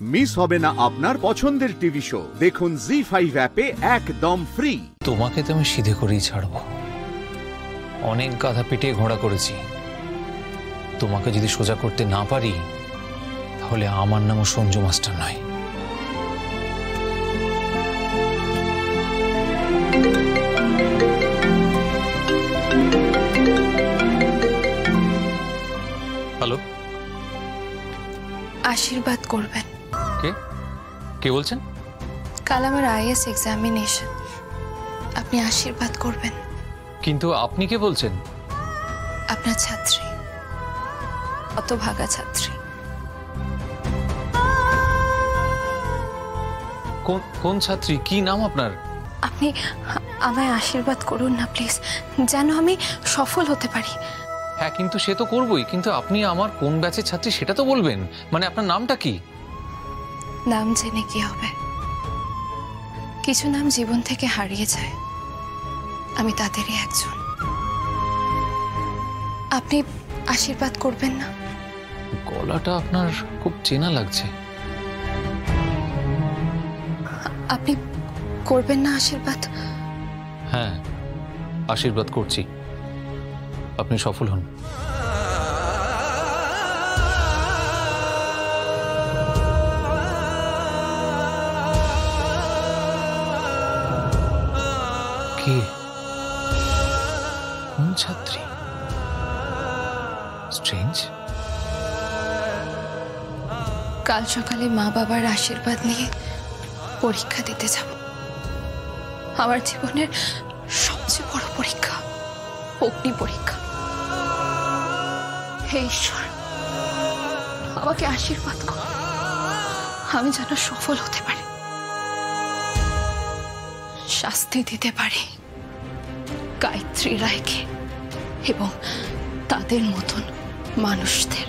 Miss হবে না আপনার পছন্দের টিভি শো। দেখুন জি5 অ্যাপে একদম ফ্রি। তোমাকে তো আমি সিধে করেই ছাড়বো। অনেক গাধা পিটিয়ে ঘোড়া করেছি। তোমাকে যদি সোজা করতে না পারি তাহলে আমার নামও সঞ্জু মাস্টার নয়। হ্যালো, আশীর্বাদ করবেন। কে কে বলছেন? কাল আমার আইএস এক্সামিনেশন, আপনি আশীর্বাদ করবেন। কিন্তু আপনি কে বলছেন? আপনার ছাত্রী, হতভাগা ছাত্রী। কোন ছাত্রী? কি নাম আপনার? আপনি আমায় আশীর্বাদ করুন না প্লিজ, যেন আমি সফল হতে পারি। হ্যাঁ, কিন্তু সে তো করবই, কিন্তু আপনি আমার কোন ব্যাচের ছাত্রী সেটা তো বলবেন। মানে আপনার নামটা কি? নাম জেনে কি হবে? কিছু নাম জীবন থেকে হারিয়ে যায়, আমি তাদেরই একজন। আপনি আশীর্বাদ করবেন না? গলাটা আপনার খুব চেনা লাগছে। আপনি করবেন না আশীর্বাদ? হ্যাঁ, আশীর্বাদ করছি, আপনি সফল হন। কে? কোন ছাত্রী? স্ট্রেঞ্জ। কাল সকালে মা বাবার আশীর্বাদ নিয়ে পরীক্ষা দিতে যাব। আমার জীবনের সবচেয়ে বড় পরীক্ষা, অগ্নি পরীক্ষা। হে ঈশ্বর, আমাকে আশীর্বাদ করো, আমি যেন সফল হতে পারি, শাস্তি দিতে পারি গায়ত্রী রায়কে এবং তাদের মতন মানুষদের।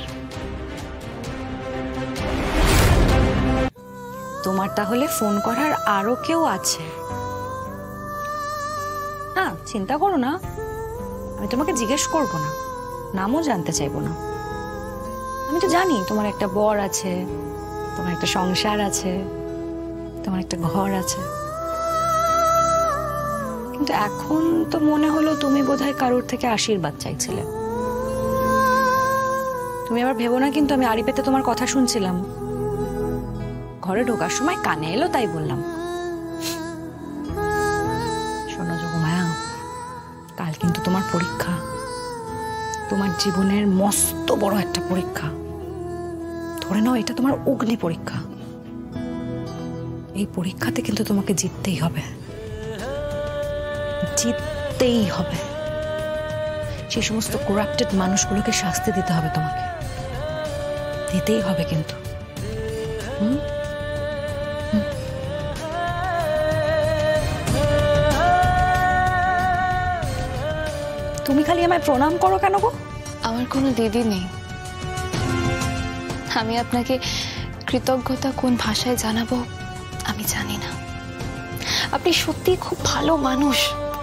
তোমার তাহলে ফোন করার আরো কেউ আছে? না, চিন্তা করো না, আমি তোমাকে জিজ্ঞেস করব না, নামও জানতে চাইবো না। আমি তো জানি তোমার একটা বর আছে, তোমার একটা সংসার আছে, তোমার একটা ঘর আছে। কিন্তু এখন তো মনে হলো তুমি বোধহয় কারোর থেকে আশীর্বাদ চাইছিলে। তুমি আবার ভেবো না কিন্তু, আমি আড়ি পেতে তোমার কথা শুনছিলাম। ঘরে ঢোকার সময় কানে এলো তাই বললাম। শোনো যোগমায়া, কাল কিন্তু তোমার পরীক্ষা, তোমার জীবনের মস্ত বড় একটা পরীক্ষা। ধরে নাও এটা তোমার অগ্নি পরীক্ষা। এই পরীক্ষাতে কিন্তু তোমাকে জিততেই হবে, জিততেই হবে। সেই সমস্ত করাপ্টেড মানুষগুলোকে শাস্তি দিতে হবে তোমাকে, দিতেই হবে কিন্তু। তুমি খালি আমায় প্রণাম করো কেন গো? আমার কোনো দিদি নেই, আমি আপনাকে কৃতজ্ঞতা কোন ভাষায় জানাবো আমি জানি না। আপনি সত্যি খুব ভালো মানুষ,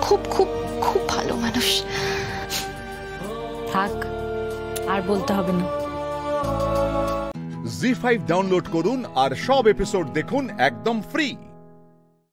খুব খুব খুব ভালো মানুষ। থাক, আর বলতে হবে না। জি5 ডাউনলোড করুন আর সব এপিসোড দেখুন একদম ফ্রি।